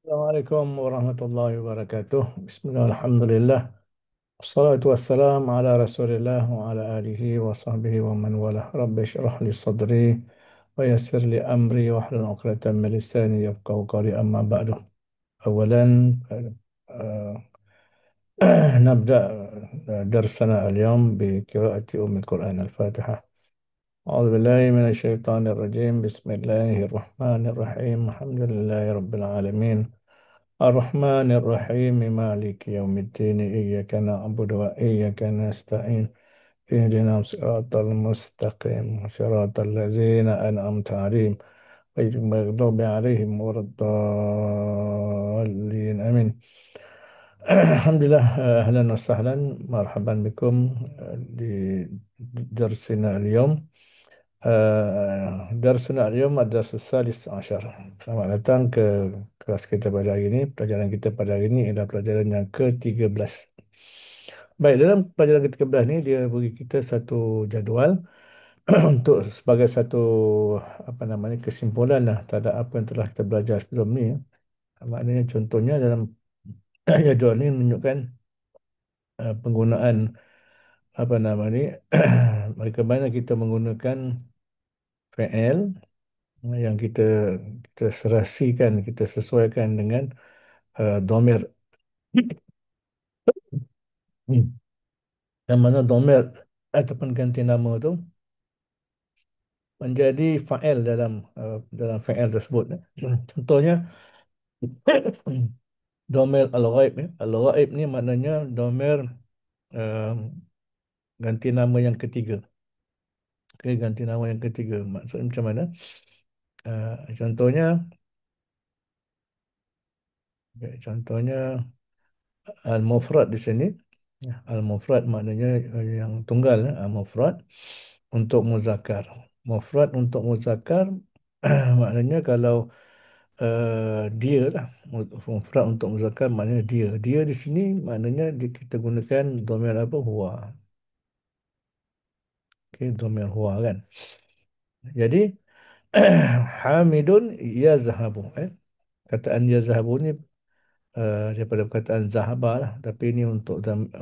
Assalamualaikum warahmatullahi wabarakatuh. Bismillah, alhamdulillah. Wassalatu wassalam ala rasulillah wa ala alihi wa sahbihi wa man walah. Rabbi syrah li sadri wa yassir li amri wa hlul 'uqdatam min lisani yafqahu qawli amma ba'du. Awalan نبدأ درسنا اليوم بقراءة أم القرآن الفاتحة. أعوذ بالله من الشيطان الرجيم. بسم الله الرحمن الرحيم. الحمد لله رب العالمين الرحمن الرحيم مالك يوم الدين إياك نعبد وإياك نستعين اهدنا الصراط المستقيم صراط الذين أنعمت عليهم غير المغضوب عليهم ولا الضالين آمين. الحمد لله. أهلا وسهلا مرحبا بكم لدرسنا اليوم. درسنا اليوم الدرس السادس عشر. Selamat datang ke kelas kita pada hari ini. Pelajaran kita pada hari ini adalah pelajaran yang ke-13. Baik, dalam pelajaran ke-13 ni dia beri kita satu jadual untuk sebagai satu kesimpulan lah terhadap apa yang telah kita belajar sebelum ni. Maknanya contohnya dalam jadual ni menunjukkan penggunaan apa nama ni bagaimana kita menggunakan fail yang kita serasikan, kita sesuaikan dengan domir. Yang mana domir ataupun ganti nama tu menjadi fa'il dalam fa'il tersebut. Contohnya domir al-ghaib. Al-ghaib ni maknanya domir uh, ganti nama yang ketiga. Okay, ganti nama yang ketiga. Maksudnya macam mana? Contohnya, contohnya al-mufrad di sini. Al-mufrad maknanya yang tunggal. Al-mufrad untuk muzakkar. Mufrad untuk muzakkar maknanya kalau dia lah. Mufrad untuk muzakkar maknanya dia. Dia di sini maknanya kita gunakan domir apa? Huwa. Okey, domir huwa kan. Jadi Hamidun yazhabu. Kataan yazhabu ni daripada perkataan zahaba lah, tapi ini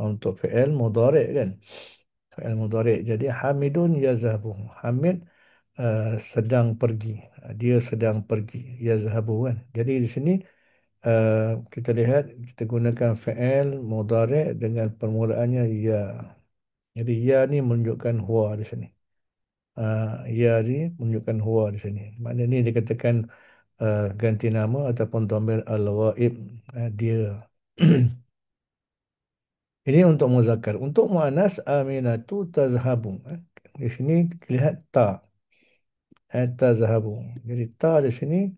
untuk fi'il mudhari' kan, fi'il mudhari'. Jadi Hamidun yazhabu, Hamid sedang pergi, dia sedang pergi, yazhabu kan. Jadi di sini kita lihat kita gunakan fi'il mudhari' dengan permulaannya ya. Jadi ya ni menunjukkan huwa di sini. Ya ni menunjukkan huwa di sini. Maknanya ni dikatakan ganti nama ataupun dhamir al-ghaib, dia. Ini untuk muzakkar. Untuk muannas Aminatu tazhabu. Di sini lihat ta. Tazhabu. Jadi ta di sini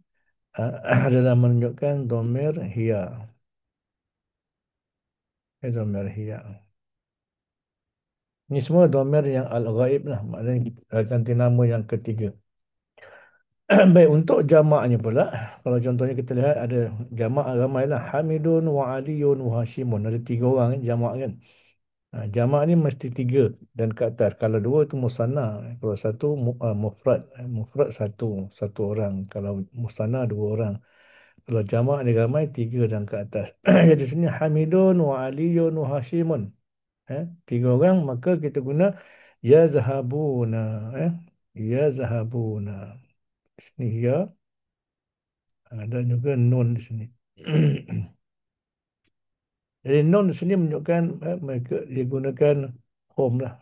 adalah menunjukkan dhamir hiya. Dhamir hiya. Ini semua dhamir yang al-ghaib lah. Maknanya ganti nama yang ketiga. Baik, untuk jamaknya pula, kalau contohnya kita lihat ada jamak ramai lah. Hamidun wa Aliyun wa Hashimun. Ada tiga orang jamak kan. Jamak ni mesti tiga dan ke atas. Kalau dua itu musanna. Kalau satu mufrad. Mufrad satu orang. Kalau musanna dua orang. Kalau jamak ni ramai tiga dan ke atas. Jadi sini Hamidun wa Aliyun wa Hashimun. Tiga orang maka kita guna yazhabuna. Yazhabuna. Sini ya. Dan juga nun di sini. Jadi nun di sini menunjukkan mereka digunakan home lah.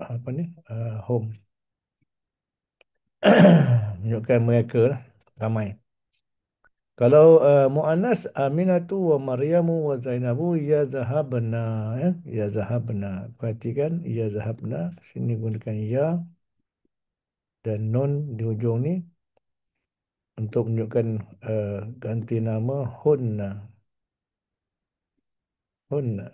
Apa ni? Home. Menunjukkan mereka lah. Ramai. Kalau mu'annas Aminatu wa Maryamu wa Zainabu ya zahabna. Ya zahabna. Perhatikan ya zahabna. Sini gunakan ya dan nun di hujung ni untuk menunjukkan ganti nama hunna. Hunna.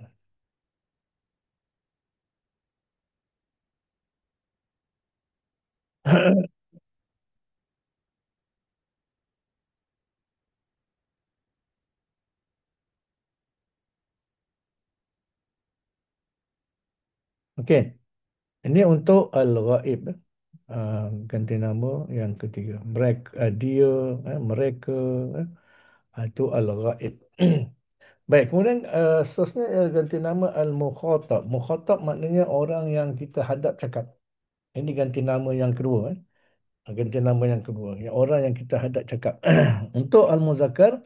Okey. Ini untuk al-ghaib. Ganti nama yang ketiga. Mereka, dia, mereka. Itu al-ghaib. Baik, kemudian seterusnya ialah ganti nama al-mukhatab. Mukhatab maknanya orang yang kita hadap cakap. Ini ganti nama yang kedua. Ganti nama yang kedua. Yang orang yang kita hadap cakap. Untuk al-muzakkar,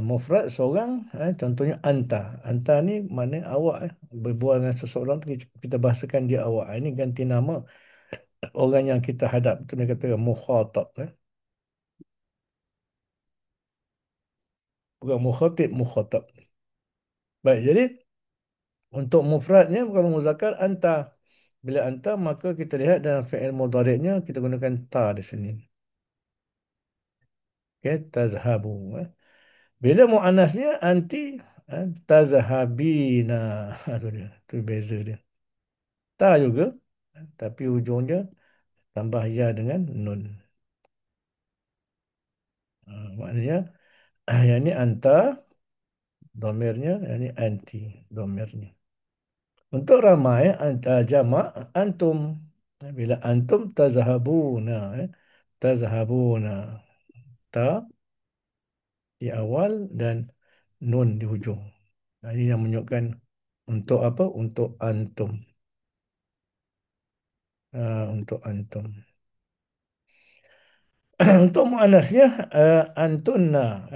mufrad seorang, contohnya anta. Anta ni maknanya awak. Berbual dengan seseorang tu kita bahasakan dia awak. Ini ganti nama orang yang kita hadap. Itu dia kata mukhatab. Bukan mukhatib, mukhatab. Baik, jadi untuk mufradnya kalau muzakkar anta. Bila anta maka kita lihat dalam fi'il mudhari'nya kita gunakan ta di sini. Okey, tazhabu. Bila muannasnya anti, tazhabina. Itu dia. Itu beza dia. Ta juga tapi hujungnya tambah ya dengan nun. Maknanya yang ni anta domirnya, yang ni anti domirnya. Untuk ramai jamak antum. Bila antum tazhabuna, tazhabuna, ta di awal dan nun di hujung. Ini yang menunjukkan untuk apa? Untuk antum. Untuk antum. Untuk muannasnya antunna,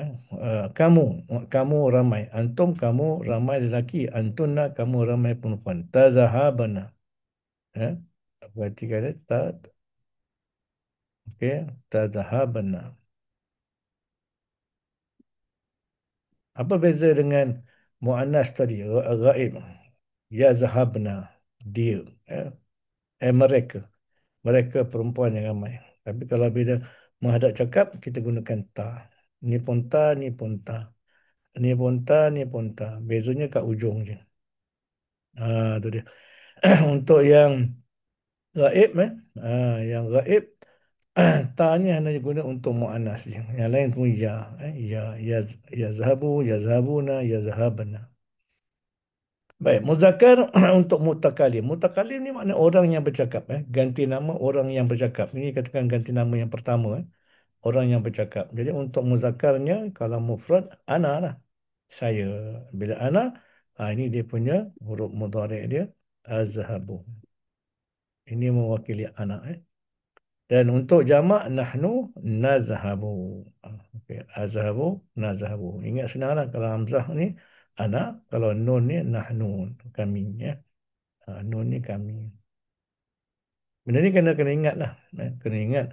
kamu, kamu ramai. Antum kamu ramai lelaki, antunna kamu ramai perempuan. Tazahabana. Ya. Berarti kata ta, okey, tazahabana. Apa beza dengan muannas tadi? Ghaib. Ya zahabna. Dia. Ya. Mereka. Mereka perempuan yang ramai. Tapi kalau bila menghadap cakap, kita gunakan ta. Ni pun ta, ni pun ta. Ni pun ta, ni pun ta. Bezanya kat ujung je. Tu dia. Untuk yang gaib, yang gaib, ta ni hanya guna untuk mu'anas je. Yang lain pun ya. Ya, ya, ya zahabu, ya zahabuna, ya zahabana. Baik, muzakkar untuk mutakalim. Mutakalim ni makna orang yang bercakap. Ganti nama orang yang bercakap. Ini katakan ganti nama yang pertama. Orang yang bercakap. Jadi untuk muzakkarnya, kalau mufrad, ana lah. Saya. Bila ana, ini dia punya huruf mudhari' dia. Azhabu. Ini mewakili ana. Dan untuk jamak, nahnu nazhabu. Okay. Azhabu, nazhabu. Ingat senanglah kalau hamzah ni, ana. Kalau nun ni, nahnu. Kami. Ya. Nun ni kami. Benda ni kena kena ingat lah. Kena ingat.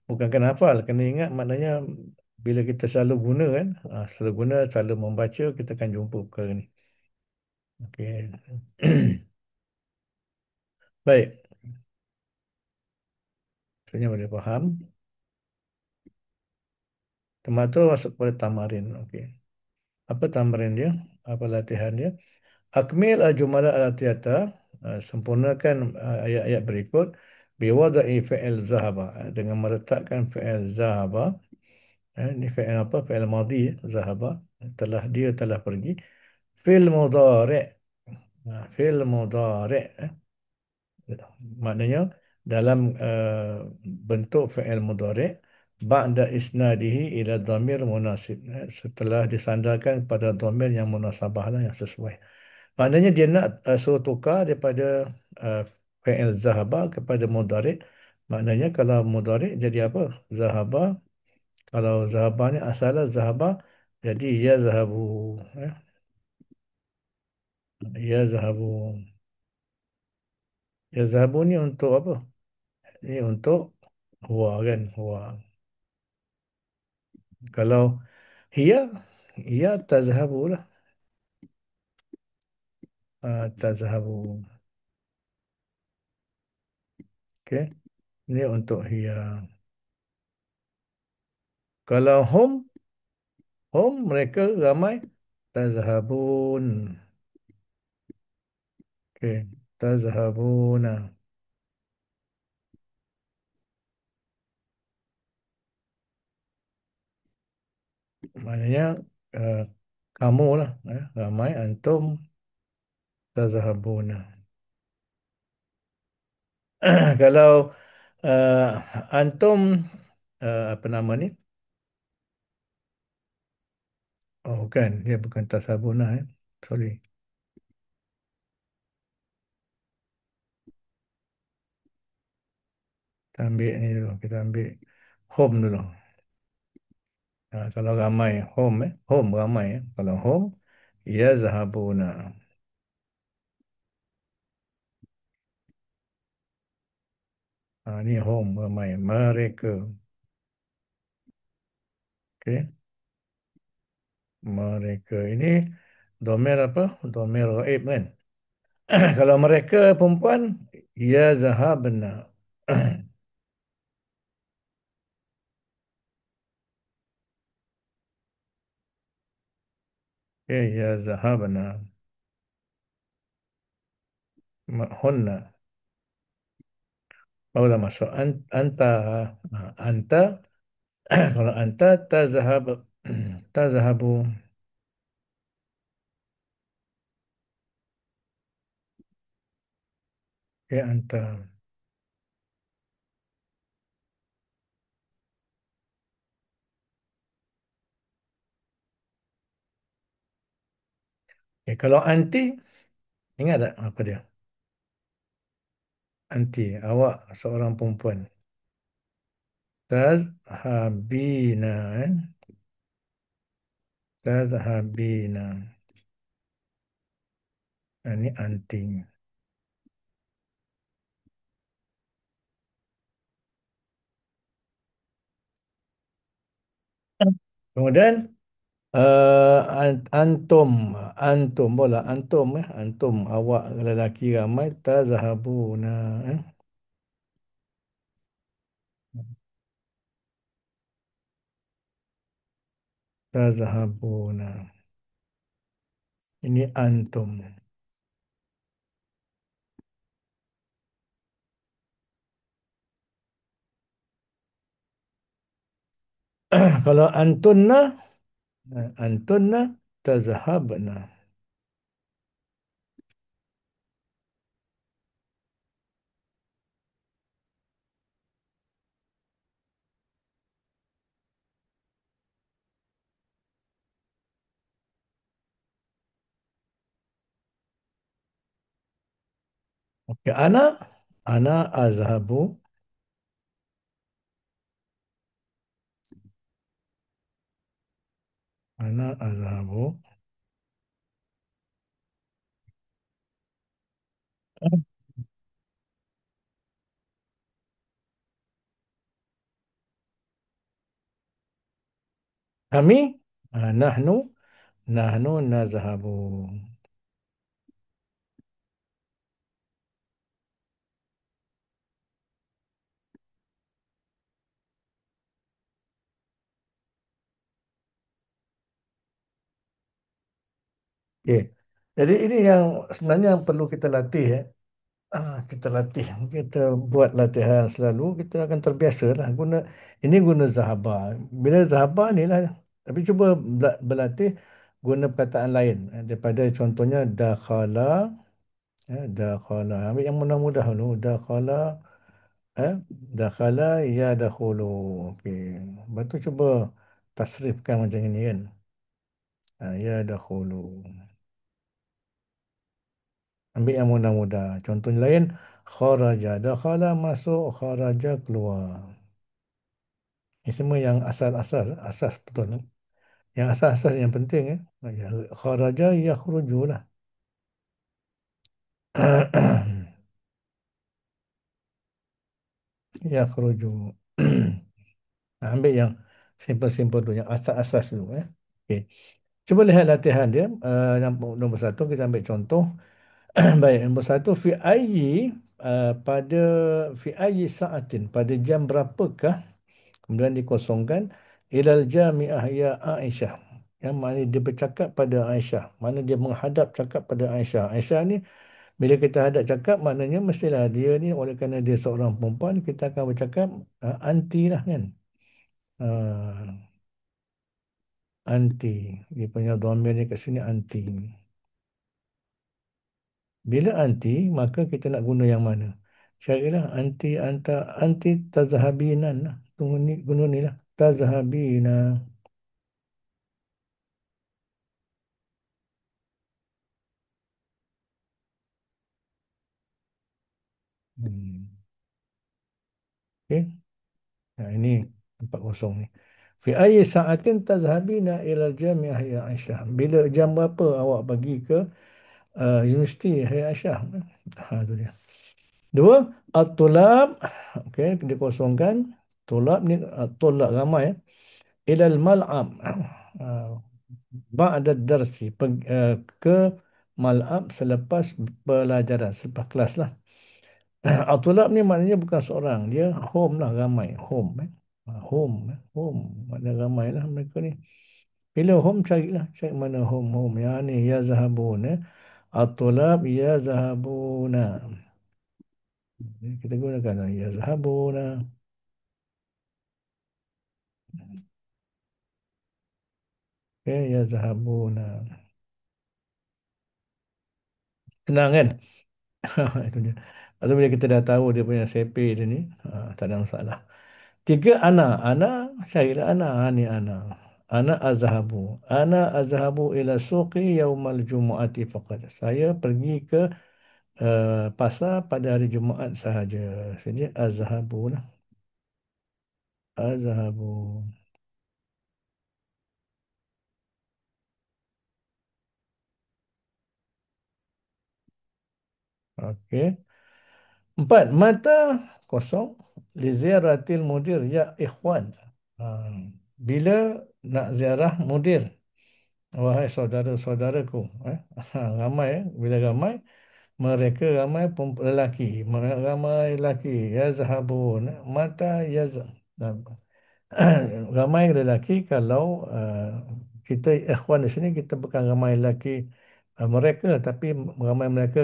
Bukan kena hafal. Kena ingat maknanya bila kita selalu guna kan. Selalu guna, selalu membaca, kita akan jumpa perkara ni. Okey. Baik. Sebenarnya boleh faham. Termasuk masuk kepada tamarin. Okey. Apa tamarin dia? Apa latihan dia? Akmil al-jumala al-atiyata. Sempurnakan ayat-ayat berikut. Biwada'i fi'il zahaba. Dengan meletakkan fi'il zahaba. Ini fi'il apa? Fi'il madhi. Zahaba. Dia telah pergi. Fil mudhari'. Fil mudhari'. Maknanya dalam bentuk fi'il mudhari' ba'da isnadihi ila dhamir munasib. Setelah disandarkan pada dhamir yang munasabah lah, yang sesuai. Maknanya dia nak suruh tukar daripada uh, fi'il zahaba kepada mudhari'. Maknanya kalau mudhari' jadi apa? Zahaba. Kalau zahaba ni asalnya zahaba jadi ya zahabu. eh, Ya zahabu. Ya zahabu ni untuk apa? Ni untuk huwa kan? Huwa. Kalau hiya, hiya tazhabu lah. Tazhabu. Okey. Ni untuk hiya. Kalau hum mereka ramai. Tazhabun. Okey. Tazhabuna. Maknanya uh, kamu lah. Ramai. Antum tazhabuna. Kalau antum apa nama ni? Oh kan, dia bukan tasabuna Sorry. Kita ambil ni dulu. Kita ambil home dulu. Kalau ramai home home ramai Kalau home yazhabuna. Ni home ramai mereka. Okey. Mereka ini domir apa? Domir ghaib kan? Kalau mereka perempuan yazhabna. Okey, yazhabna. Hunna. Barulah masuk anta. Anta. Kalau anta tazhab tazhabu. Ya anta. Kalau anti, ingat tak apa dia? Anti, awak seorang perempuan. Tazhabina. Tazhabina. Ini anti. Kemudian antum. Antum, bola. Antum, antum, awak lelaki ramai. Tazhabuna. Eh? Tazhabuna. Ini antum. Kalau antunna, antunna tazhabna. Okey, ana azhabu, ana azhabu. Kami, nahnu, nahnu nazhabu. Okey. Jadi ini yang sebenarnya yang perlu kita latih kita latih, kita buat latihan selalu, kita akan terbiasa lah guna ini guna zahaba. Bila zahaba ni lah, tapi cuba berlatih guna perkataan lain daripada contohnya dakhala, dakhala. Ambil yang mudah-mudah dulu. Dakhala, eh, dakhala yadkhulu. Okey. Lepas tu cuba tasrifkan macam ini kan. Yadkhulu. Ambil yang mudah-mudah. Contohnya lain, kharaja. Dakhala masuk, kharaja keluar. Ini semua yang asal-asal, asas betul. Yang asas-asas yang penting Kharaja yakhruju lah. Yakhruju. Ambil yang simple-simple dulu, yang asas-asas dulu. Okey. Cuba lihat latihan dia. Yang nombor satu, kita ambil contoh. Baik, nombor satu, pada fi ayyi sa'atin, pada jam berapakah, kemudian dikosongkan, ilal jami'ah ya Aisyah. Yang mana dia bercakap pada Aisyah. Mana dia menghadap cakap pada Aisyah. Aisyah ni, bila kita hadap cakap, maknanya mestilah dia ni, oleh kerana dia seorang perempuan, kita akan bercakap anti lah kan. Uh, Anti. Dia punya dhamir ni kat sini anti. Bila anti, maka kita nak guna yang mana? Carilah anti, anta, anti tazhabinan lah. Tunggu ni, guna ni lah. Tazhabina. Hmm. Okey. Nah, ini 40 ni. Fi ayyi sa'atin tazhabina ila al-jami'ah ya Aisyah? Bila jam berapa awak pergi ke universiti hai Aisyah? Ha tu dia. Dua, at-tulab, okey, dikosongkan. Tulab ni tulab ramai ya. Ila al-mal'ab. Ba'da darsi ke mal'ab selepas pelajaran, selepas kelas lah. Atulab ni maknanya bukan seorang. Dia home lah ramai. Home. Home. Home. Maknanya ramai lah mereka ni. Bila home carilah. Cari mana home. Home. Yang ni. Ya zahabun. Atulab ya zahabuna. Kita gunakan lah. Ya zahabuna. Okay. Ya zahabuna. Senang kan? Itu dia. Atau bila kita dah tahu dia punya CP dia ni. Tak ada masalah. Tiga ana. Ana. Carilah ana. Ha, ni ana. Ana azhabu. Ana azhabu ila suqi yaumal jumu'ati faqad. Saya pergi ke pasar pada hari Jumaat sahaja. Jadi azhabu lah. Azhabu. Okey. Empat. Mata kosong. Liziaratil mudir. Ya ikhwan. Ha. Bila nak ziarah mudir? Wahai saudara-saudaraku. Ramai. Bila ramai. Mereka ramai lelaki. Ramai lelaki. Yazhabun. Mata ramai lelaki kalau kita ikhwan di sini kita bukan ramai lelaki mereka tapi ramai mereka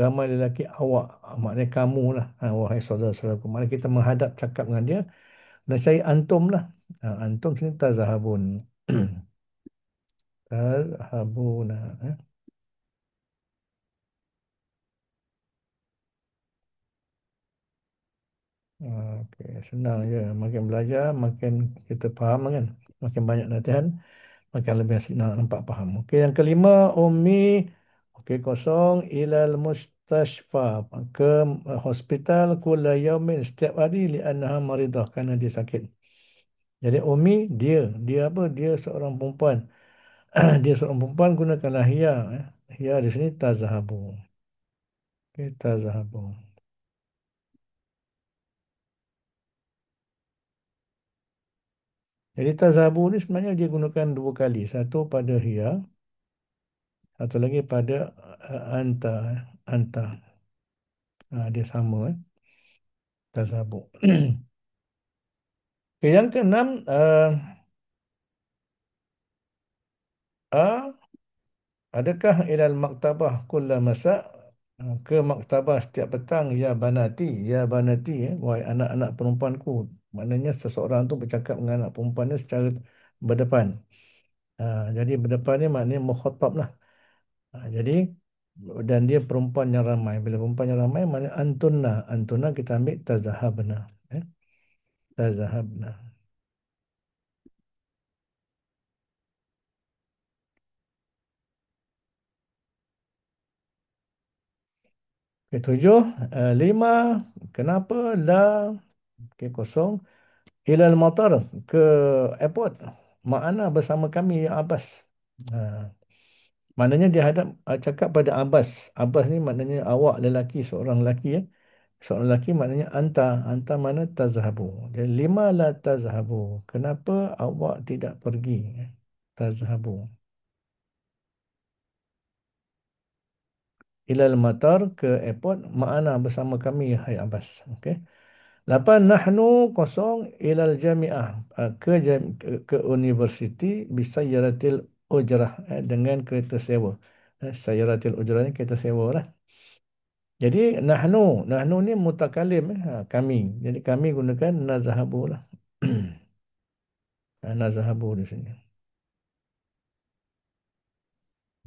ramai lelaki awak. Maknanya kamu lah. Wahai saudara-saudaraku. Maknanya kita menghadap cakap dengan dia dan cari antum lah. Antum sini tazhabun. Tazhabuna. Okey, senang je. Makin belajar, makin kita faham kan. Makin banyak latihan, makin lebih senang nampak faham. Okey, yang kelima, Ummi. Okey, kosong. Ilal mustashfa. Ke hospital kula yaumin setiap hari li'annaha maridah. Kerana dia sakit. Jadi Ummi, dia. Dia apa? Dia seorang perempuan. Dia seorang perempuan gunakanlah hiya. Hiya di sini tazahabu. Okey, tazahabu. Jadi tazahabu ni sebenarnya dia gunakan dua kali. Satu pada hiya. Satu lagi pada anta. Anta. Dia sama. Tasabuk. Okay, yang keenam. A. Adakah ilal maktabah kulla masa? Ke maktabah setiap petang. Ya banati. Ya banati. Wahai anak-anak perempuanku. Maknanya seseorang tu bercakap dengan anak perempuannya secara berdepan. Jadi berdepan ni maknanya mukhatab lah. Jadi dan dia perempuan yang ramai. Bila perempuan yang ramai, maknanya antuna. Antuna kita ambil tazahabna. Eh? Tazahabna. Ketujuh. Lima. Kenapa la kosong ilal matar ke airport ma'ana bersama kami ya Abbas. Ha, maknanya dia hadap cakap pada Abbas. Abbas ni maknanya awak lelaki, seorang lelaki ya. Seorang lelaki maknanya anta. Anta mana tazhabu. Jadi lima la tazhabu. Kenapa awak tidak pergi? Tazhabu. Ilal matar ke airport ma'ana bersama kami hai Abbas. Okey. Lapan nahnu kosong ilal jami'ah ke universiti bisayaratil ujrah dengan kereta sewa. Sayaratil ujrah ni kereta sewa lah. Jadi nahnu ni mutakalim kami. Jadi kami gunakan nazhabu lah. Nazhabu di sini.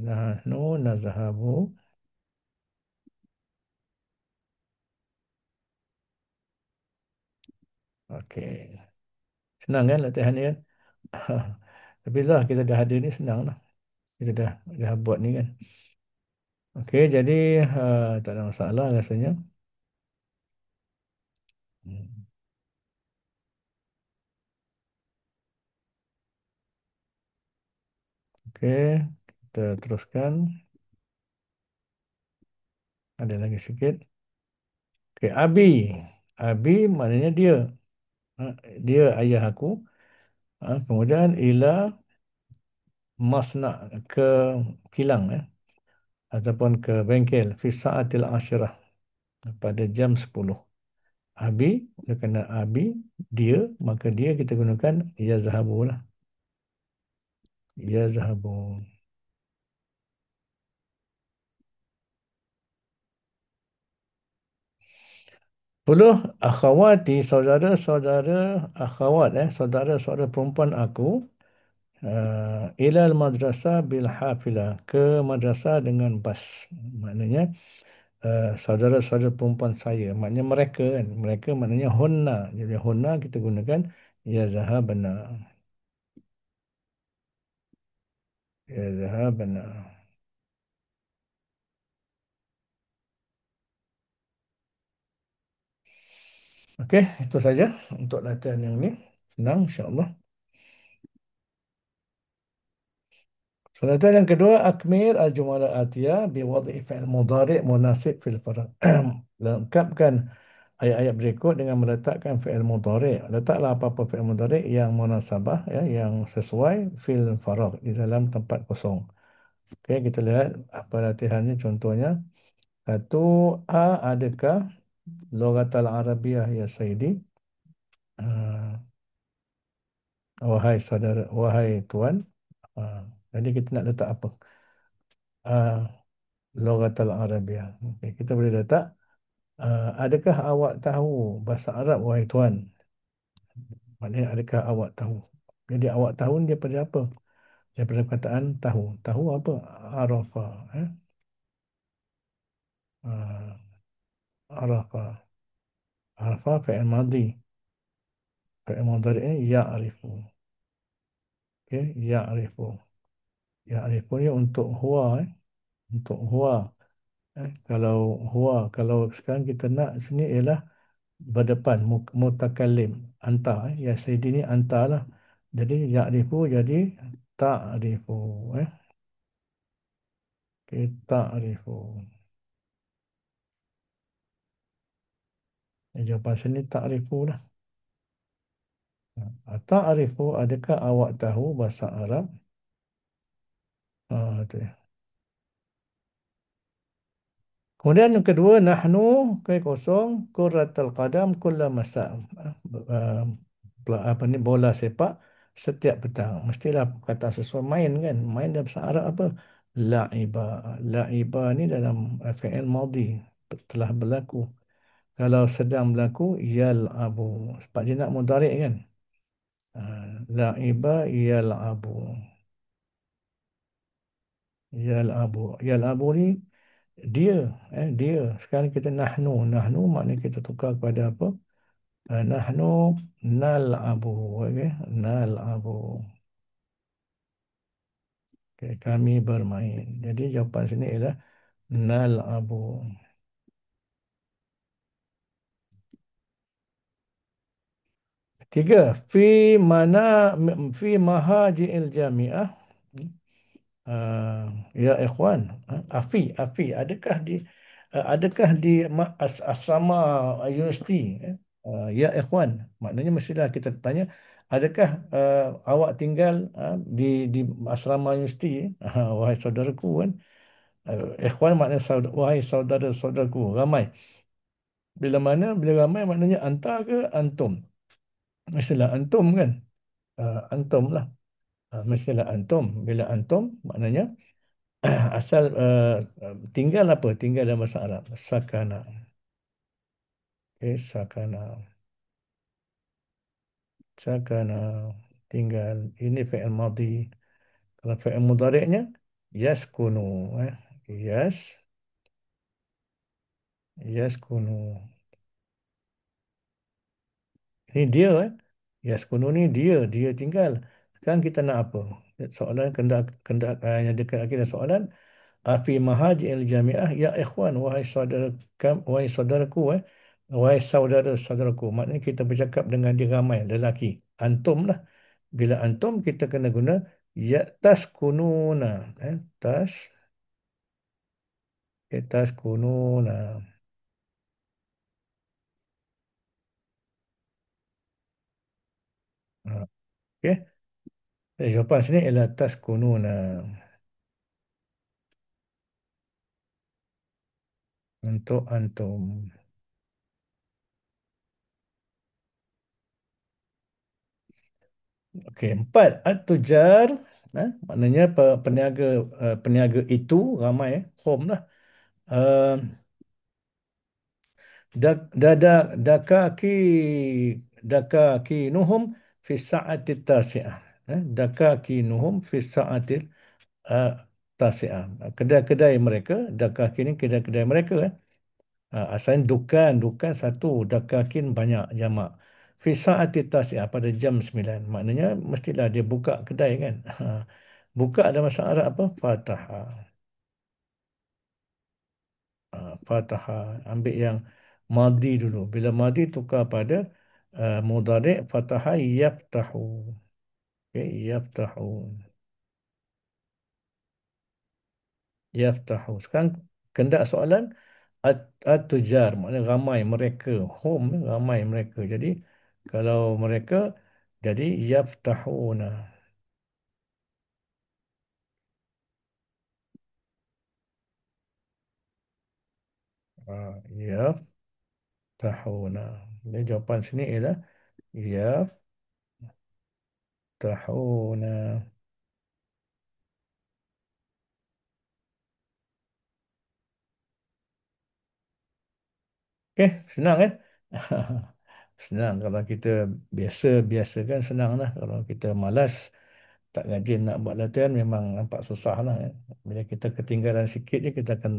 Nahnu nazhabu. Okey. Senang kan latihan ni kan? Tapi lah kita dah ada ni senang lah. Kita dah buat ni kan. Okey, jadi tak ada masalah rasanya. Hmm. Okey, kita teruskan. Ada lagi sikit. Okey, Abi. Abi maknanya dia. Ha, dia ayah aku. Ha, kemudian ila masna ke kilang ataupun ke bengkel fi saatil asyirah pada jam 10. Abi dia kena abi dia maka dia kita gunakan yazhabu lah. Yazhabu. 10 akhawati saudara-saudara akhawat saudara-saudara perempuan aku ilal madrasah bil hafilah ke madrasah dengan bas. Maknanya saudara-saudara perempuan saya. Maknanya mereka kan. Mereka maknanya hunna. Jadi hunna kita gunakan ya zahabna. Ya zahabna. Okey, itu saja untuk latihan yang ni. Senang insya-Allah. Latihan yang kedua akmil al-jumal al-atiyah bi wad'i fi'il mudhari' munasib fil farag. Lengkapkan ayat-ayat berikut dengan meletakkan fi'il mudhari'. Letaklah apa-apa fi'il mudhari' yang munasabah yang sesuai fil farag di dalam tempat kosong. Okey, kita lihat apa latihannya contohnya. Satu A adakah lughatal Arabiah ya Sayyidi? Ah, wahai saudara, wahai tuan. Ah, jadi kita nak letak apa? Ah, lughatal Arabiah. Okey, kita boleh letak adakah awak tahu bahasa Arab wahai tuan? Maknanya adakah awak tahu? Jadi awak tahu ni daripada apa? Daripada perkataan tahu. Tahu apa? Arafa. Ah, arafa. Arafa fi'il madhi. Fi'il mudhari' ya'rifu. Okey, ya'rifu. Ya'rifu ni untuk huwa. Untuk huwa. Kalau huwa, kalau sekarang kita nak sini ialah berdepan, mutakallim. Anta. Ya Sayyidi ni anta lah. Jadi ya'rifu jadi ta'rifu. Eh. Okey, ta'rifu. Jawapan sini ta'rifu lah. Ta'rifu, adakah awak tahu bahasa Arab? Tu. Kemudian yang kedua, nahnu ke kosong kuratul qadam kulla masa. Ah, apa ni bola sepak setiap petang. Mestilah kata sesuai main kan. Main dalam bahasa Arab apa? La'iba. La'iba ni dalam fi'il madhi telah berlaku. Kalau sedang berlaku yal'abu. Sebab dia nak mudhari' kan. La'iba yal'abu. Yal'abu. Yal'abu ni dia dia sekarang kita nahnu maknanya kita tukar kepada apa nahnu nal'abu okey nal'abu okey kami bermain jadi jawapan sini ialah nal'abu. Tiga mana fi mahaji'il jami'ah. Ya ikhwan, afi adakah di asrama universiti ya ikhwan maknanya mestilah kita tanya adakah awak tinggal di asrama universiti wahai saudaraku kan. Ikhwan maknanya wahai saudara-saudaraku ramai. Bila ramai maknanya anta ke antum. Mestilah antum kan. Antum lah. Mestilah antum. Bila antum maknanya asal tinggal apa? Tinggal dalam bahasa Arab. Sakana. Okay, sakana. Sakana. Tinggal. Ini fi'il madhi. Kalau fi'il mudhari'nya, yaskunu. Yas. Yaskunu. Ini dia. Yaskunu ni dia. Dia tinggal. Sekarang kita nak apa? Soalan yang dekat kita soalan. Afi mahajil jami'ah ya ikhwan wahai saudara wahai saudaraku Wahai saudara-saudaraku, maknanya kita bercakap dengan dia ramai, lelaki. Antum lah. Bila antum, kita kena guna ya taskununa. Tas, taskununa. Ha, okey. Jawapan sini ialah taskununa. Untuk antum. Okey, empat. At-tujar. Maknanya peniaga, peniaga itu ramai. Home lah. Uh, dakaki nuhum fi sa'ati tasi'ah. Nuhum fi sa'ati uh, tasi'ah. Kedai-kedai mereka, dakaki ni kedai-kedai mereka. Asalnya dukan satu, dakakin banyak jamak. Fi sa'ati tasi'ah, pada jam 9. Maknanya mestilah dia buka kedai kan. Buka dalam bahasa Arab apa? Fataha. Fataha. Ambil yang madi dulu. Bila madi tukar pada mudhari' fataha yaftahu. Okay, yaftahu. Yaftahu. Sekarang kendak soalan at-tujar, maknanya ramai mereka. Home ramai mereka. Jadi kalau mereka jadi yaftahuna. Yaftahuna. Jadi jawapan sini ialah yaftahuna. Okey, senang kan? Senang kalau kita biasa-biasa kan senang lah. Kalau kita malas, tak rajin nak buat latihan memang nampak susah lah. Bila kita ketinggalan sikit je kita akan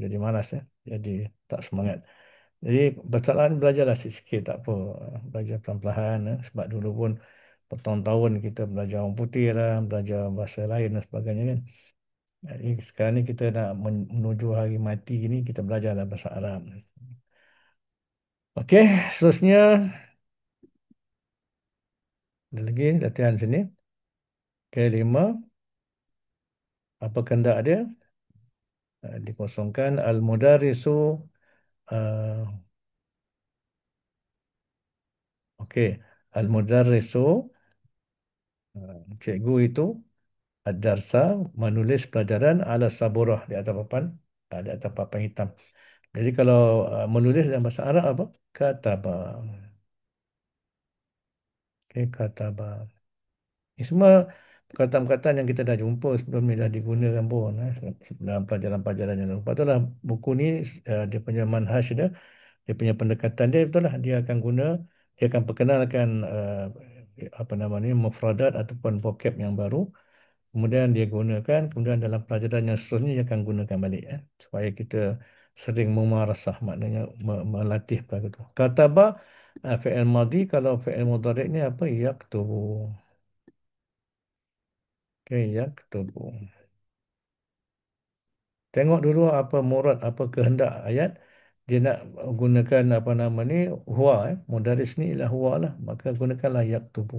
jadi malas ya. Jadi tak semangat. Jadi persoalan belajarlah sikit-sikit tak apa. Belajar pelan-pelan sebab dulu pun bertahun-tahun kita belajar orang putih lah, belajar bahasa lain dan sebagainya kan. Jadi sekarang ni kita nak menuju hari mati ni kita belajarlah bahasa Arab. Okey, seterusnya ada lagi latihan sini. Kelima, apa kehendak dia? Dikosongkan al-mudarisu. Uh, okey, al-mudarisu, cikgu itu ad-darsa, menulis pelajaran ala saburah di atas papan, di atas papan hitam. Jadi kalau menulis dalam bahasa Arab apa? Kataba. Okey, kataba. Ini semua perkataan-perkataan yang kita dah jumpa sebelum ni dah digunakan pun dalam pelajaran-pelajaran yang lalu. Lepas tu lah buku ni dia punya manhaj dia punya pendekatan dia betul lah dia akan guna, dia akan perkenalkan apa nama ni, mufradat ataupun vocab yang baru, kemudian dia gunakan, kemudian dalam pelajaran yang seterusnya dia akan gunakan balik supaya kita sering memarasah, maknanya melatih perkara itu. Kataba fi'il madhi, kalau fi'il mudhari' ni apa? Yaktubu. Okey, yaktubu. Tengok dulu apa murad, apa kehendak ayat. Dia nak gunakan apa nama ni, huwa. Mudaris ni ialah huwa lah. Maka gunakanlah yaktubu.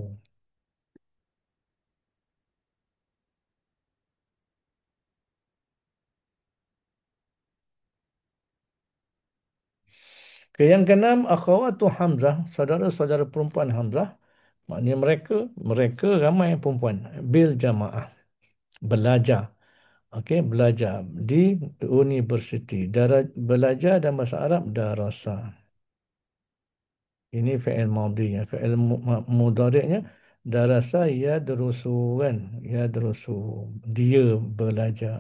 Okay, yang keenam, akhawatu Hamzah, saudara-saudara perempuan Hamzah. Maknanya mereka ramai perempuan. Bil jamaah. Belajar. Okey, belajar di universiti. Belajar dalam bahasa Arab darasa. Ini fi'il madhinya. Fi'il mudhari'nya darasa yadrusu kan. Yadrusu. Dia belajar.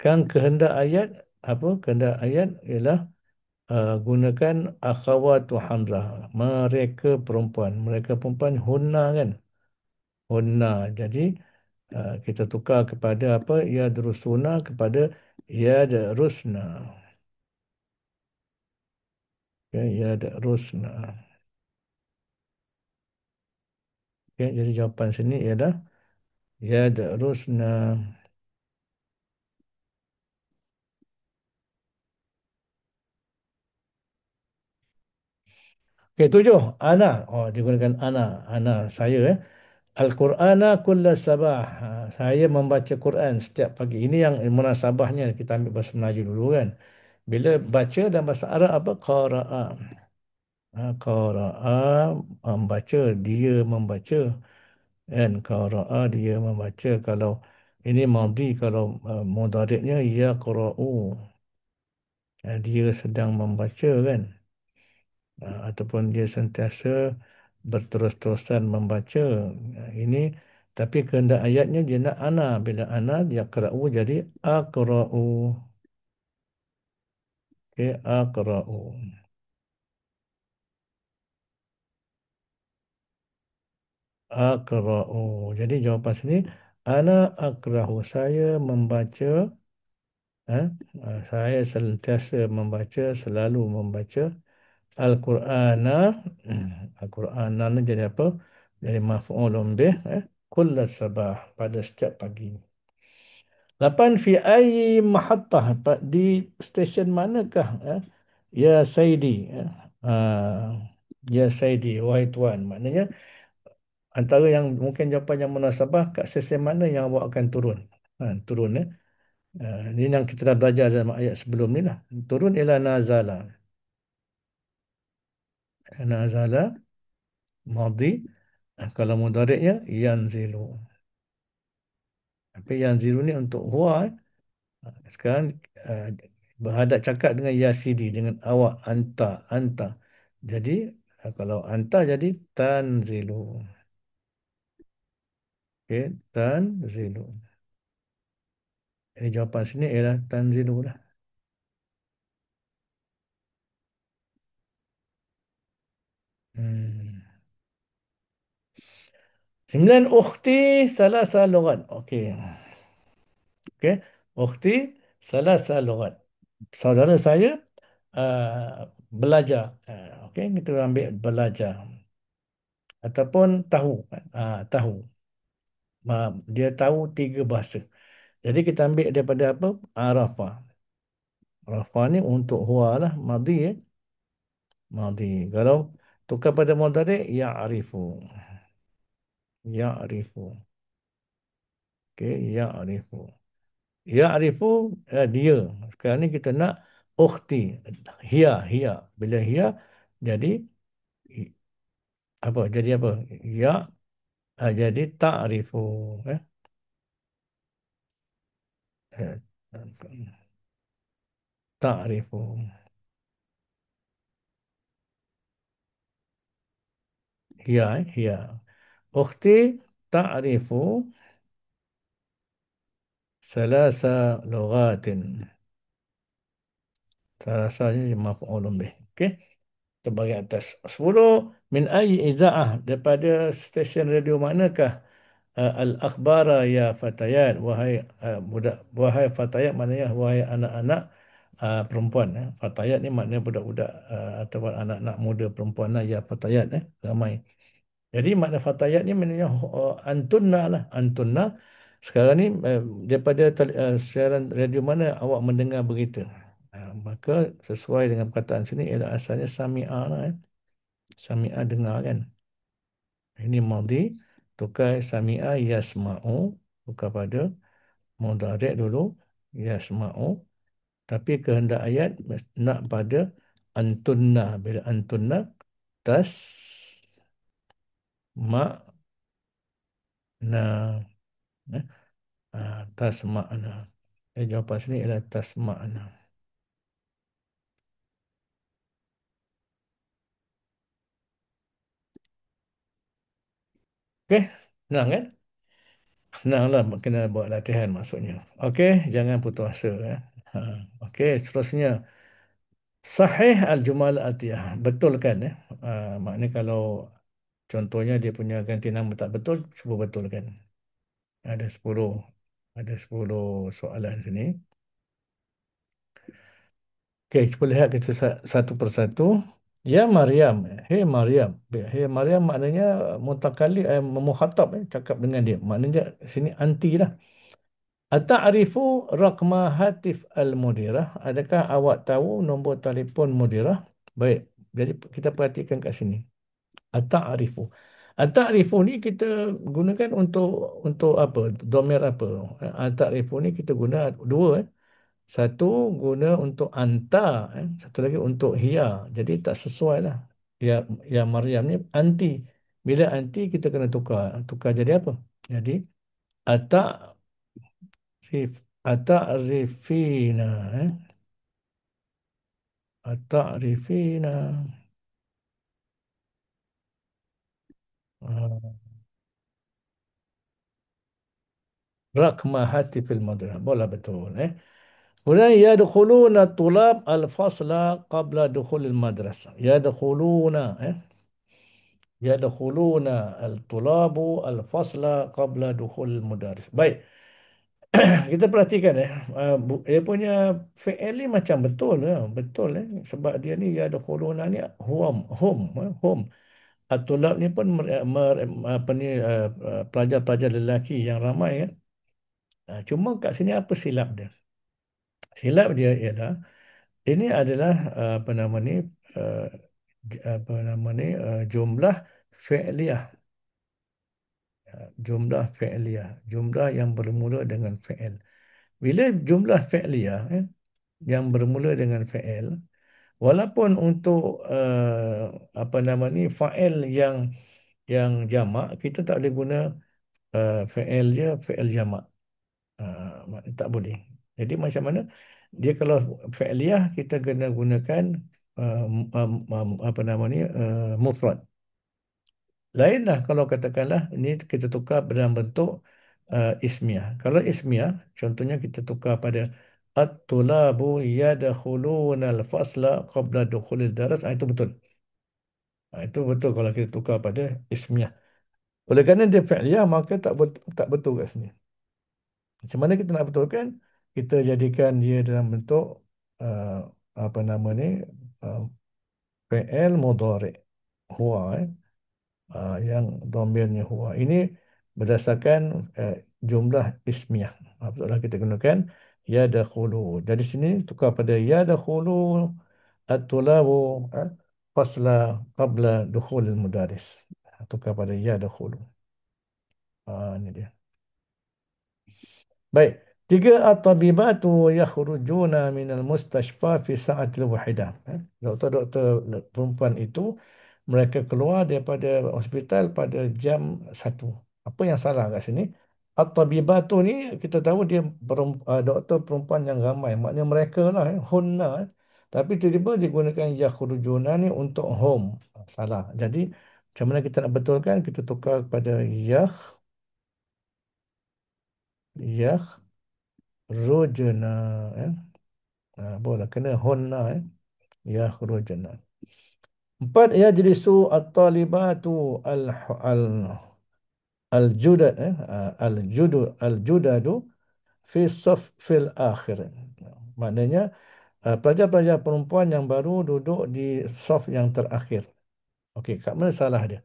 Kan kehendak ayat apa? Kehendak ayat ialah gunakan akhawatu Hamzah. Mereka perempuan. Mereka perempuan hunna kan. Hunna. Jadi kita tukar kepada apa? Yadrusuna kepada yadrusna. Okay, yadrusna. Okay, jadi jawapan sini ialah yadrusna. Okey, tujuh. Ana. Oh, digunakan ana. Ana, saya. Al-Qur'ana kulla sabah. Saya membaca Quran setiap pagi. Ini yang munasabahnya. Kita ambil bahasa Melayu dulu kan. Bila baca dalam bahasa Arab apa? Qara'a. Qara'a, membaca. Dia membaca. Kan? Qara'a, dia membaca. Kalau ini madhi, kalau mudhari'nya yaqra'u. Dia sedang membaca kan. Ataupun dia sentiasa berterus-terusan membaca. Ini tapi kehendak ayatnya dia nak ana. Bila ana dia qra'u jadi aqra'u. Okey, aqra'u. Aqra'u. Jadi jawapan sini ana aqra'u. Saya membaca, eh, saya sentiasa membaca, selalu membaca Al-Qur'ana. Al-Qur'ana ni jadi apa? Jadi maf'ulun bih, kulla sabah, pada setiap pagi. 8 fi ayyi mahattah, di stesen manakah, ya Saidi, ya Saidi, wahai tuan. Maknanya antara yang mungkin jawapan yang munasabah, kat stesen mana yang awak akan turun. Turun, ini yang kita dah belajar dalam ayat sebelum ni lah. Turun ialah nazala. Nazala madhi. Kalau mudhari'nya yanzilu. Tapi yanzilu ni untuk huwa. Sekarang uh, berhadap cakap dengan ya Sidi, dengan awak, anta, anta. Jadi kalau anta jadi tanzilu. Okey, tanzilu. Ini jawapan sini ialah tanzilu lah. Hmm. 9 ukhti salasa lughat. Okey. Okey. Ukhti salasa lughat. Saudara saya belajar. Okey, kita ambil belajar. Ataupun tahu. Tahu. Dia tahu tiga bahasa. Jadi kita ambil daripada apa? Arafah. Arafah ni untuk huwa lah. Madhi, Madhi. Kalau tukar pada mudhari' ya'rifu. Ya'rifu. Okey, ya'rifu. Ya'rifu, dia. Sekarang ni kita nak ukhti. Hiya, hiya. Bila hiya, jadi apa? Jadi apa? Ya, jadi ta'rifu. Eh? Eh, Ta'rifu. Hiya, hiya. Ukhti ta'rifu salasa lughatin. Rasanya maf'ulun bih. Okey. Kita bagi atas. 10 min ayyi iza'ah, daripada stesen radio manakah al-akhbara ya fatayat, wahai budak, wahai fatayat maknanya wahai anak-anak perempuan. Fatayat ni maknanya budak-budak ataupun anak-anak muda perempuan lah, ya fatayat, ramai. Jadi makna fatayat ni maknanya antunna lah, antunna. Sekarang ni daripada siaran radio mana awak mendengar berita. Maka sesuai dengan perkataan sini ialah asalnya sami'a lah. Sami'a dengar kan. Ini madhi. Tukar sami'a yasma'u. Tukar pada mudhari' dulu. Yasma'u. Tapi kehendak ayat nak pada antunna. Bila antunna tas makna. Eh? Tas makna. Jawapan sini ialah tas makna. Okey, senang kan? Senanglah, kena buat latihan maksudnya. Okey, jangan putus asa. Ha. Okey, seterusnya. Sahih al-jumal atiyah. Betul kan? Maknanya kalau contohnya dia punya ganti nama tak betul, cuba betulkan. Ada 10. Ada 10 soalan sini. Okey, cuba lihat kita satu persatu. Ya Maryam. Hey Maryam. Hey Maryam maknanya mutakali, mukhatab, cakap dengan dia. Maknanya sini anti lah. Ata'rifu raqma hatif al-mudirah? Adakah awak tahu nombor telefon mudirah? Baik. Jadi kita perhatikan kat sini. At-ta'rifu. At-ta'rifu ni kita gunakan untuk apa? Domir apa? At-ta'rifu ni kita guna dua. Satu guna untuk anta, satu lagi untuk hiya. Jadi tak sesuai lah. Ya, ya Maryam ni anti. Bila anti kita kena tukar. Tukar jadi apa? Jadi at-ta'rif, at-ta'rifina, at-ta'rifina. Ah, Rakma hati fil madrasah. Bola betul. Kemudian yadkhuluna tulab al-fasla qabla dukhulil madrasah. Yadkhuluna, yadkhuluna al-tulabu al-fasla qabla dukhulil mudaris. Baik. Kita perhatikan dia punya fi'il ni macam betul betul sebab dia ni yadkhuluna ni hum. At-tulab ni pun apa ni pelajar-pelajar lelaki yang ramai kan. Cuma kat sini apa silap dia? Silap dia ialah ini adalah apa nama ni uh, apa nama ni jumlah fi'liyah. Jumlah fi'liyah, jumlah yang bermula dengan fi'il. Bila jumlah fi'liyah yang bermula dengan fi'il, walaupun untuk apa nama ni fa'il yang jamak, kita tak boleh guna fi'il je fi'il jamak. Tak boleh. Jadi macam mana? Dia kalau fi'liyah kita kena gunakan apa nama ni mufrad. Lainlah kalau katakanlah ini kita tukar dalam bentuk ismiyah. Kalau ismiyah, contohnya kita tukar pada at-tulabu yadkhuluna al-fasla qabla dukhulil daras. Itu betul. Itu betul kalau kita tukar pada ismiyah. Oleh kerana dia fi'liyah, maka tak betul kat sini. Macam mana kita nak betulkan? Kita jadikan dia dalam bentuk uh, apa nama ni uh, fi'il mudhari' huwa yang domirnya huwa. Ini berdasarkan jumlah ismiyah. Maksudnya kita gunakan yadakhulu. Dari sini tukar pada yadakhulu at-tulabu fasla qabla dukhulil mudaris. Tukar pada yadakhulu. Ini dia. Baik. Tiga at-tabibatu yakhrujuna minal mustashfa fi sa'atil wahidah. Doktor-doktor perempuan itu mereka keluar daripada hospital pada jam 1. Apa yang salah kat sini? At-tabibatu ni kita tahu dia doktor perempuan yang ramai. Maknanya mereka lah, hunna. Tapi tiba-tiba digunakan yakhrujuna ni untuk home. Salah. Jadi macam mana kita nak betulkan? Kita tukar kepada yakhrujna. Boleh kena hunna. Yakhrujna. Empat, yajlisu at-talibatu al al-judad al-judadu fi fil akhir. Maknanya pelajar-pelajar perempuan yang baru duduk di saf yang terakhir. Okey, kat mana salah dia?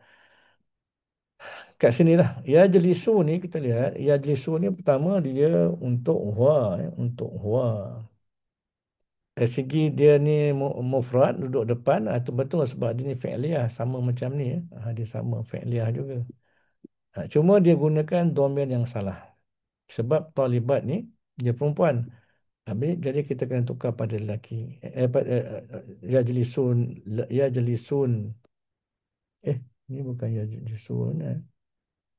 Kat sinilah. Yajlisu ni kita lihat, yajlisu ni pertama dia untuk huwa, untuk huwa. Dari segi dia ni mufrad duduk depan, itu betul sebab dia ni fi'liyah sama macam ni. Dia sama fi'liyah juga. Cuma dia gunakan domain yang salah. Sebab talibat ni dia perempuan. Jadi kita kena tukar pada lelaki. Yajlisun, yajlisun. Ni bukan yajlisun.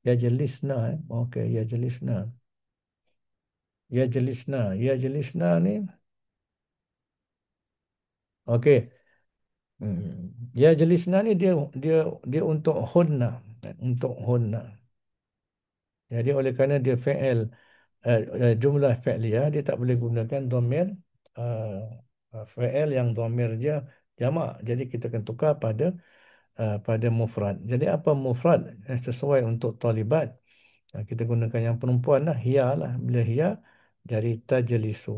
Yajlisna. Okey, yajlisna. Yajlisna. Yajlisna ni. Okey. Yajlisna ni dia dia untuk hunna. Untuk hunna. Jadi oleh kerana dia fi'il jumlah fi'liyah dia tak boleh gunakan dhamir fi'il yang dhamir dia jamak. Jadi kita akan tukar pada mufrad. Jadi apa mufrad sesuai untuk talibat? Kita gunakan yang perempuan lah, hiya lah. Bila hiya jadi tajlisu.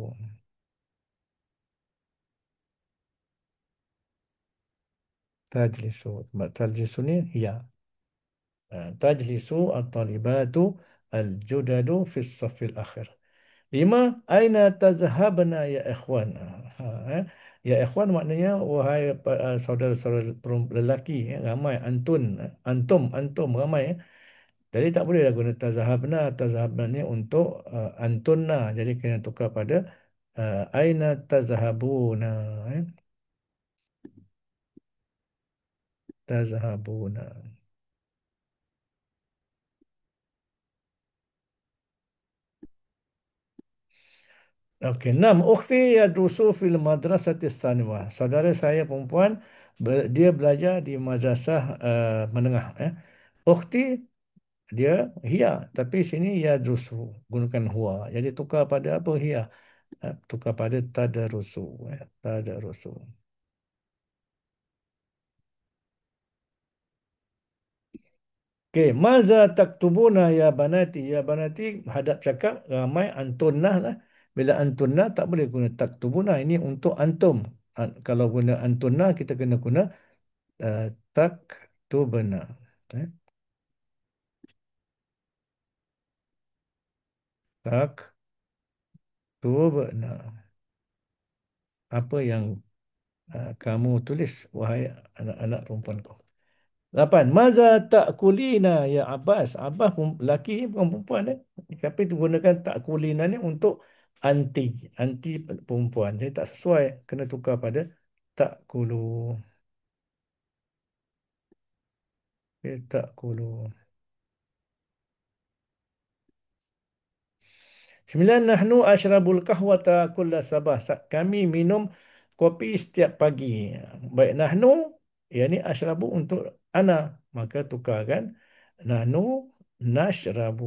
Tajlisu. Sebab tajlisu ni hiya. Tajlisu at-talibatu al-judadu fi as-saffil akhir. Lima, aina tazhabna ya ikhwan. Ha, eh. Ya ikhwan maknanya wahai saudara-saudara lelaki, ramai antun, antum ramai. Jadi tak bolehlah guna tazhabna. Tazhabna ni untuk antunna. Jadi kena tukar pada aina tazhabuna. Eh. Tazhabuna. Okey, enam. Ukhti yadrusu fil madrasati tsanawah. Saudara saya perempuan dia belajar di madrasah menengah. Ukhti dia hiya, tapi sini yadrusu gunakan huwa. Jadi tukar pada apa hiya? Tukar pada tadarusu. Tadarusu. Okey, maza taktubuna ya banati? Ya banati hadap cakap ramai antunah lah. Bila antunah tak boleh guna taktubuna. Ini untuk antum. Kalau guna antunah kita kena guna taktubna. Eh, taktubna. Apa yang kamu tulis, wahai anak-anak perempuanku. Lapan. Maza ta'kulina ya Abbas? Abbas lelaki bukan perempuan. Tapi tu gunakan ta'kulina ni untuk anti. Anti perempuan. Jadi tak sesuai. Kena tukar pada ta'kulu. Okay, ta'kulu. Sembilan. Nahnu ashrabul kahwata kulla sabah. Kami minum kopi setiap pagi. Baik, nahnu, yang ni ashrabu untuk ana. Maka tukarkan. Nahnu nashrabu.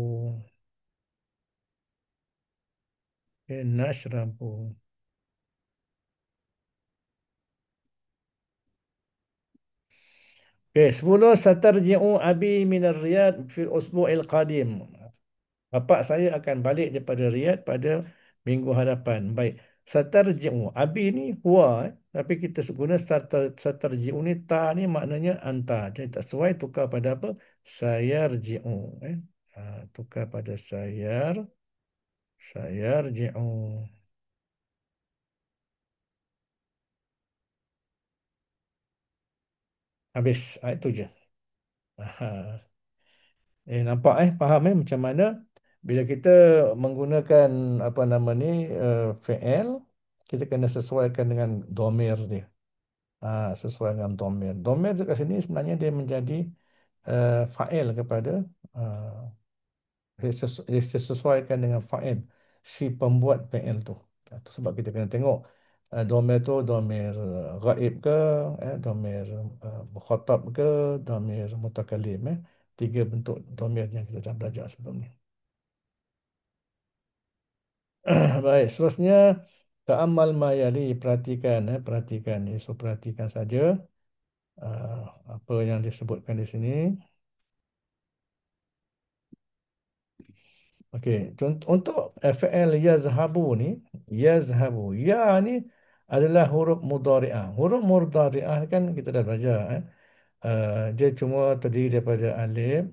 Okay, nashrabu. Okey, 10. Satarji'u abi minar Riyadh fil usbu'il qadim. Bapak saya akan balik daripada Riyadh pada minggu hadapan. Baik. Satarji'u. Abi ni huwa. Tapi kita guna satarji'u ni ta ni maknanya anta. Jadi tak sesuai, tukar pada apa? Sayarji'u. Tukar pada sayarji'u. Habis. Itu je. Aha. Nampak faham macam mana bila kita menggunakan apa nama ni fi'il, kita kena sesuaikan dengan domir dia. Sesuai dengan domir. Domir dekat sini sebenarnya dia menjadi fa'il kepada uh, dia sesuaikan dengan fa'il si pembuat fi'il tu. Itu sebab kita kena tengok domir tu domir ghaib ke, domir mukhatab ke, domir mutakallim. Tiga bentuk domir yang kita dah belajar sebelum ni. Baik, seterusnya ta'ammal ma yali, perhatikan perhatikan ni. So perhatikan saja uh, apa yang disebutkan di sini. Okey, untuk fi'il yazhabu ni, yazhabu. Ya ni adalah huruf mudhari'ah. Huruf mudhari'ah kan kita dah belajar. Dia cuma terdiri daripada alif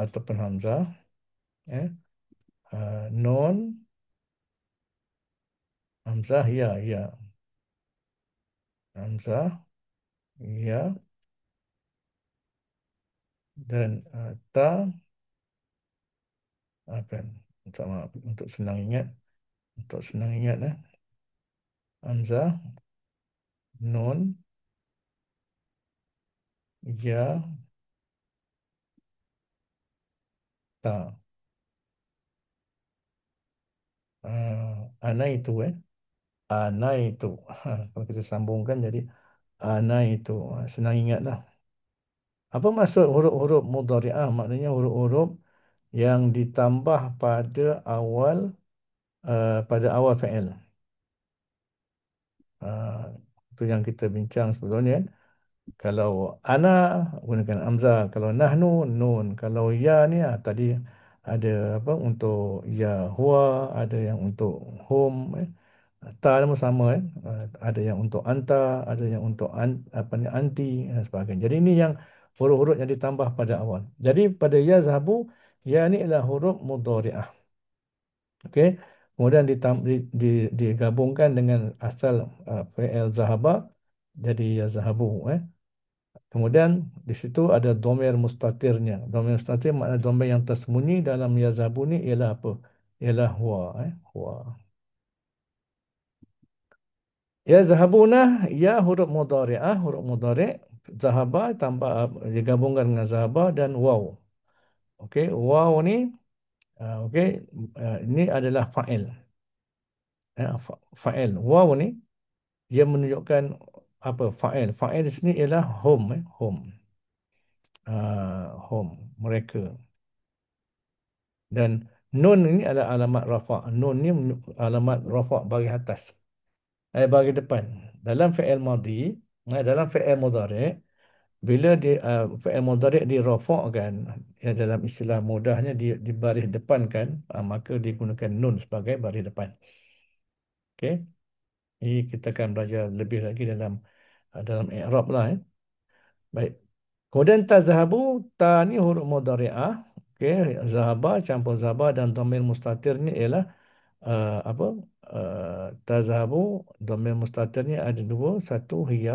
ataupun hamzah. Eh. Nun, hamzah, ya, ya. Hamzah, ya. Dan ta akan. Maaf, untuk senang ingat. Untuk senang ingat. Hamzah, nun, ya, ta. Ana itu Ana itu. Kalau kita sambungkan jadi ana itu. Senang ingatlah. Apa maksud huruf-huruf mudhari'ah? Maknanya huruf-huruf yang ditambah pada awal fi'il. Uh, Itu yang kita bincang sebelum ni kan. Kalau ana gunakan hamzah, kalau nahnu nun, kalau ya ni tadi ada apa untuk ya huwa, ada yang untuk hum, ta pun sama ada yang untuk anta, ada yang untuk apa ni anti dan sebagainya. Jadi ini yang huruf-huruf yang ditambah pada awal. Jadi pada ya zahabu, ya ni adalah huruf mudhari'ah. Okey. kemudian digabungkan dengan asal fi'il zahaba jadi yazhabu. Kemudian di situ ada domir mustatirnya. Domir mustatir makna domir yang tersembunyi dalam yazhabu ni ialah apa? Ialah huwa. Huwa. Yazhabuna ya huruf mudhari'ah, huruf mudhari' zahaba tambah digabungkan dengan zahaba dan waw. Okey, waw ni okey, ini adalah fa'il. Fa'il. Waw ni dia menunjukkan apa? Fa'il. Fa'il di sini ialah home, home. Home, mereka. Dan nun ini adalah alamat rafa'. Nun ni alamat rafa' bagi atas. Bagi depan. Dalam fi'il madhi, dalam fi'il mudhari', bila fi'il mudhari' dirafa'kan, dalam istilah mudahnya di baris depan kan, maka digunakan nun sebagai baris depan. Okey. Ini kita akan belajar lebih lagi dalam i'rab lah. Baik. Kemudian ta zahabu, ta ni huruf mudhari'ah. Okey, zahaba campur zahaba dan dhamir mustatir ni ialah apa? Ta zahabu, dhamir mustatir ni ada dua, satu hiya.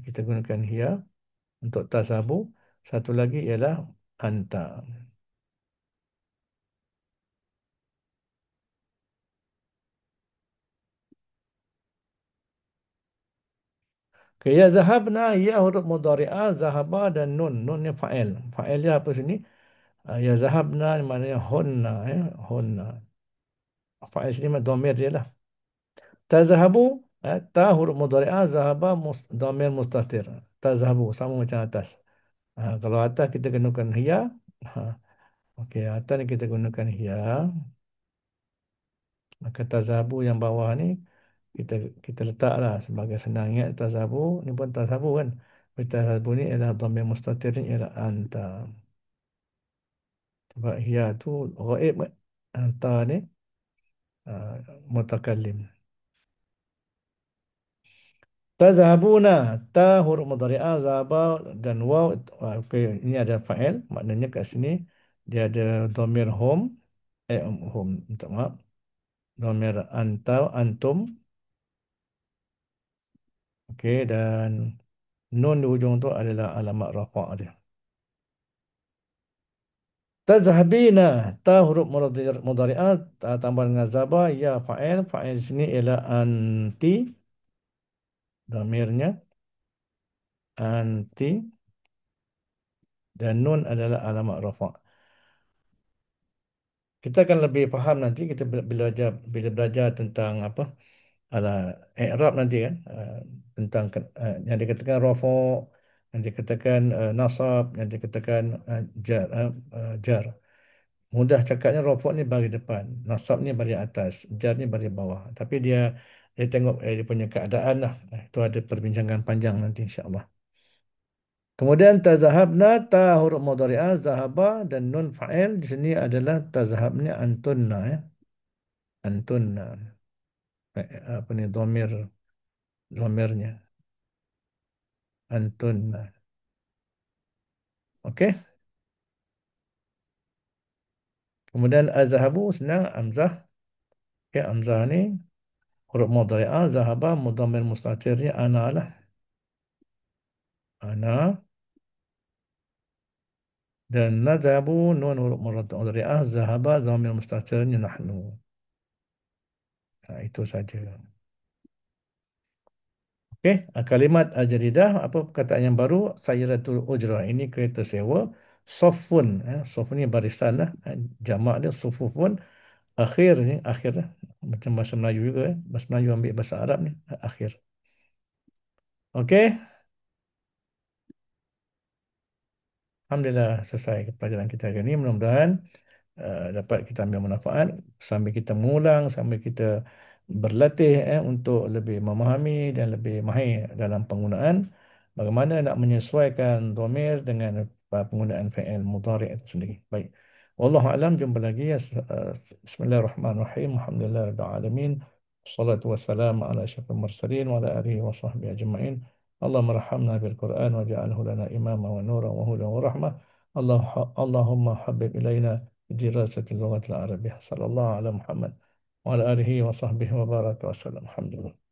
Kita gunakan hiya untuk ta zahabu. Satu lagi ialah anta. Okay, ya zahabna, ya huruf mudhari'ah, zahaba dan nun. Nun ni fa'il. Fa'il dia apa sini? Ya zahabna maknanya hunna. Hunna. Fa'il sini dhamir dia lah. Tazhabu, ta huruf mudhari'ah, zahaba dhamir mustatir. Tazhabu sama macam atas. Kalau atas kita gunakan hiya. Ha, okey, atas ni kita gunakan hiya. Maka tazhabu yang bawah ni kita kita letaklah sebagai senang ingat tazhabu ni pun tazhabu kan. Tazhabu ni ialah dhamir mustatir ni ialah anta. Sebab hiya tu ghaib kan. Anta ni mutakallim. Tazhabuna, ta huruf mudhari'ah, zahaba dan waw. Okay, ini ada fa'il, maknanya kat sini dia ada dhamir hum, hum, minta maaf. Dhamir anta, antum. Okey, dan nun di hujung tu adalah alamat rafa' dia. Tazhabina, ta huruf mudhari'ah, tambah dengan zaba, ya fa'il. Fa'il sini ialah anti, dhamirnya anti, dan nun adalah alamat rafa'. Kita akan lebih faham nanti kita bila belajar tentang apa ala i'rab nanti kan, tentang yang dikatakan rafa', yang dikatakan nasab, yang dikatakan jar, jar. Mudah cakapnya rafa' ni bagi depan, nasab ni bagi atas, jar ni bagi bawah. Tapi dia tengok dia punya keadaan lah. Itu ada perbincangan panjang nanti insya-Allah. Kemudian tazahabna, ta huruf mudhari'ah, zahaba dan nun fa'il di sini adalah tazahabnya antunna, antunna. Apa ni dhamirnya antunna. Okey. Kemudian azhabu senang hamzah. Okey, hamzah ni huruf mudhari'ah, zahaba mudhammir mustatirnya ana lah. Ana. Dan nadhabu nun huruf mudhari'ah, zahaba dhamir mustatirnya nahnu. Itu saja. Okey, kalimat al-jadidah, apa perkataan yang baru? Sayyaratul ujrah. Ini kereta sewa. Sofun. Sofun ni barisan lah. Jamak dia sufufun. Akhir ni, akhir lah. Macam bahasa Melayu juga. Bahasa Melayu ambil bahasa Arab ni. Akhir. Okey. Alhamdulillah selesai pelajaran kita hari ini. Mudah-mudahan dapat kita ambil manfaat sambil kita mengulang, sambil kita berlatih untuk lebih memahami dan lebih mahir dalam penggunaan bagaimana nak menyesuaikan dhamir dengan penggunaan fi'il mudhari' itu sendiri. Baik. Wallahu a'lam, jumpa lagi. Bismillahirrahmanirrahim. Alhamdulillahirabbil alamin. Wassalatu wassalamu ala asyrafil mursalin wa ala alihi wa sahbihi ajma'in. Allahumma rahamna bil Qur'an waj'alhu lana imama wa nura wa hudan wa rahmah. Allahumma habib ilaina دراسة اللغة العربية. صلى الله على محمد وعلى آله وصحبه وبارك وسلم. الحمد لله.